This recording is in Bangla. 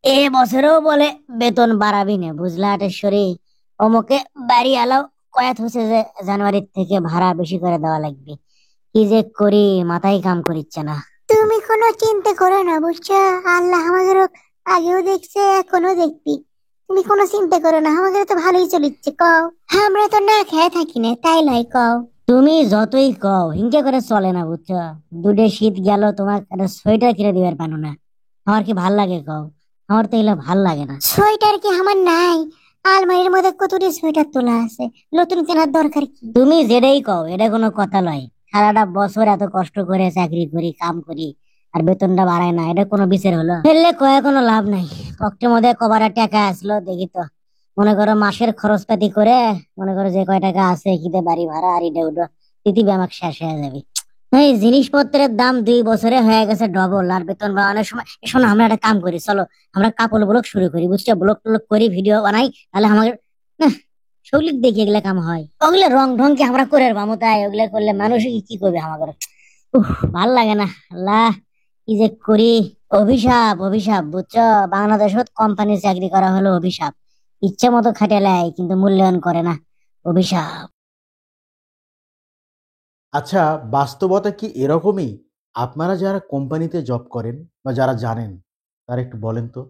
এ বছরেও বলে বেতন বাড়াবি না, বুঝলা আটেশ্বরী? অমুকে বাড়ি আলাও কয়াত হচ্ছে যে জানুয়ারির থেকে ভাড়া বেশি করে দেওয়া লাগবে। কি যে করি, মাথায় কাম করিচ্ছে না। তুমি কোনো চিন্তা করো না, বুঝছো? আল্লাহ আমাদের আগেও দেখছে, এখনো দেখবি। তুমি কোনো চিন্তা করো না, আমাদের তো ভালোই চলিচ্ছে, কও। আমরা তো না খেয়ে থাকি না, তাই লাই কও। তুমি যতই কও হিংকে করে চলে না, বুঝছো? দুটো শীত গেল, তোমার একটা সোয়েটার কিনে দিবার পানো না। আমার কি ভাল লাগে কও? আমার তো এগুলো ভাল লাগে না। সোয়েটার কি আমার নাই? আলমারির মধ্যে কতটি সোয়েটার তোলা আছে, নতুন কেনার দরকার কি? তুমি যেটাই কও এটা কোনো কথা লয়। সারাটা বছর এত কষ্ট করে চাকরি করি, কাম করি, আর বেতনটা বাড়ায় না, এটা কোনো বিচার হলো? ফেললে কয়ে কোনো লাভ নাই। পকেটের মধ্যে কবারে টাকা আসলো দেখি তো। মনে করো মাসের খরচপাতি করে, মনে করো যে কয় টাকা আছে কিতে বাড়ি ভাড়া আর এটা ওটা পৃথিবী আমার শেষ হয়ে যাবে। এই জিনিসপত্রের দাম 2 বছরে হয়ে গেছে ডবল, আর বেতন বাড়ানোর সময়। শোনো, আমরা একটা কাম করি, চলো আমরা কাপড় ব্লগ শুরু করি, বুঝছো? ব্লগ টলগ করি, ভিডিও বানাই, তাহলে আমাদের না শৌলিক দেখি এগুলা কাম হয়। ওগুলো রং ঢং কি আমরা করে পাবো? তাই ওগুলা করলে মানুষ কি করবে আমাদের? ভাল লাগে না। আল্লাহ, কি যে করি! অভিশাপ, অভিশাপ, বুঝছো? বাংলাদেশত কোম্পানি চাকরি করা হলো অভিশাপ। ইচ্ছে মতো খাটে লাই, কিন্তু মূল্যায়ন করে না। অভিশাপ। আচ্ছা, বাস্তবতা কি এরকমই? আপনারা যারা কোম্পানিতে জব করেন বা যারা জানেন, তারা একটু বলেন তো।